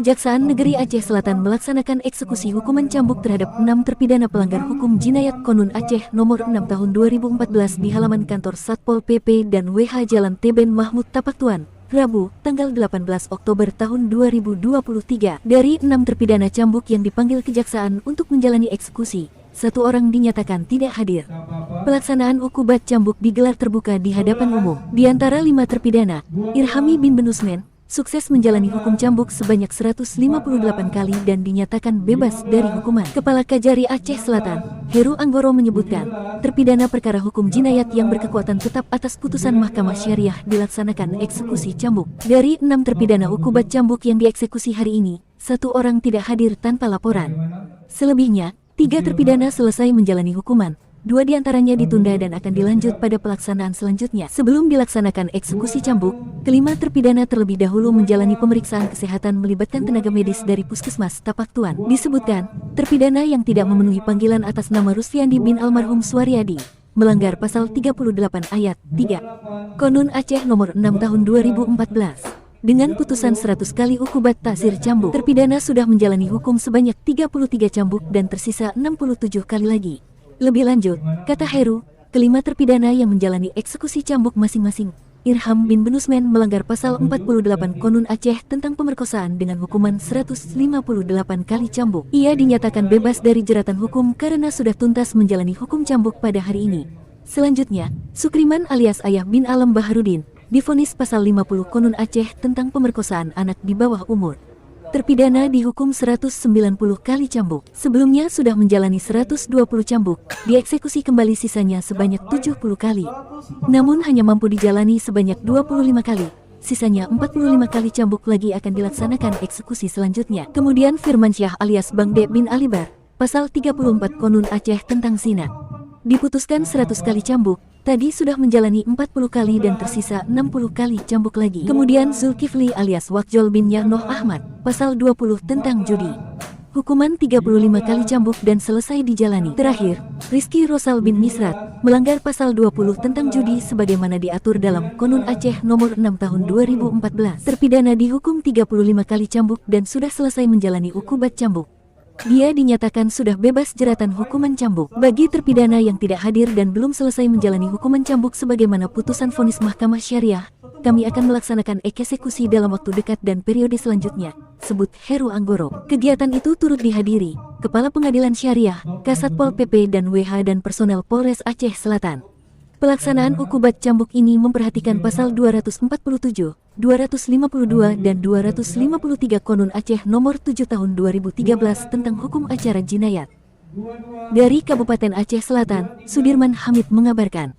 Kejaksaan Negeri Aceh Selatan melaksanakan eksekusi hukuman cambuk terhadap 6 terpidana pelanggar hukum Jinayat Konun Aceh nomor 6 tahun 2014 di halaman kantor Satpol PP dan WH Jalan Teben Mahmud Tapaktuan, Rabu, tanggal 18 Oktober tahun 2023. Dari 6 terpidana cambuk yang dipanggil kejaksaan untuk menjalani eksekusi, 1 orang dinyatakan tidak hadir. Pelaksanaan ukubat cambuk digelar terbuka di hadapan umum. Di antara 5 terpidana, Irhami bin Benusmen sukses menjalani hukum cambuk sebanyak 158 kali dan dinyatakan bebas dari hukuman. Kepala Kajari Aceh Selatan, Heru Anggoro menyebutkan, terpidana perkara hukum jinayat yang berkekuatan tetap atas putusan Mahkamah Syariah dilaksanakan eksekusi cambuk. Dari 6 terpidana ukubat cambuk yang dieksekusi hari ini, 1 orang tidak hadir tanpa laporan. Selebihnya, 3 terpidana selesai menjalani hukuman. 2 diantaranya ditunda dan akan dilanjut pada pelaksanaan selanjutnya. Sebelum dilaksanakan eksekusi cambuk, ke-5 terpidana terlebih dahulu menjalani pemeriksaan kesehatan melibatkan tenaga medis dari Puskesmas Tapaktuan. Disebutkan, terpidana yang tidak memenuhi panggilan atas nama Rusfiandi bin almarhum Suaryadi melanggar pasal 38 ayat 3 Konun Aceh nomor 6 tahun 2014. Dengan putusan 100 kali ukubat taksir cambuk, terpidana sudah menjalani hukum sebanyak 33 cambuk dan tersisa 67 kali lagi. Lebih lanjut, kata Heru, ke-5 terpidana yang menjalani eksekusi cambuk masing-masing, Irham bin Benusmen melanggar pasal 48 Konun Aceh tentang pemerkosaan dengan hukuman 158 kali cambuk. Ia dinyatakan bebas dari jeratan hukum karena sudah tuntas menjalani hukum cambuk pada hari ini. Selanjutnya, Sukriman alias Ayah bin Alam Baharudin divonis pasal 50 Konun Aceh tentang pemerkosaan anak di bawah umur. Terpidana dihukum 190 kali cambuk. Sebelumnya sudah menjalani 120 cambuk, dieksekusi kembali sisanya sebanyak 70 kali. Namun hanya mampu dijalani sebanyak 25 kali. Sisanya 45 kali cambuk lagi akan dilaksanakan eksekusi selanjutnya. Kemudian Firmansyah alias Bang De bin Alibar, pasal 34 Konun Aceh tentang zina. Diputuskan 100 kali cambuk, tadi sudah menjalani 40 kali dan tersisa 60 kali cambuk lagi. Kemudian Zulkifli alias Wakjol bin Yahnoh Ahmad, pasal 20 tentang judi. Hukuman 35 kali cambuk dan selesai dijalani. Terakhir, Rizky Rosal bin Misrat melanggar pasal 20 tentang judi sebagaimana diatur dalam Konun Aceh nomor 6 tahun 2014. Terpidana dihukum 35 kali cambuk dan sudah selesai menjalani ukubat cambuk. Dia dinyatakan sudah bebas jeratan hukuman cambuk. Bagi terpidana yang tidak hadir dan belum selesai menjalani hukuman cambuk sebagaimana putusan vonis Mahkamah Syariah, kami akan melaksanakan eksekusi dalam waktu dekat dan periode selanjutnya, sebut Heru Anggoro. Kegiatan itu turut dihadiri Kepala Pengadilan Syariah, Kasatpol PP dan WH dan personel Polres Aceh Selatan. Pelaksanaan ukubat cambuk ini memperhatikan pasal 247, 252 dan 253 Konun Aceh nomor 7 tahun 2013 tentang hukum acara jinayat. Dari Kabupaten Aceh Selatan, Sudirman Hamid mengabarkan.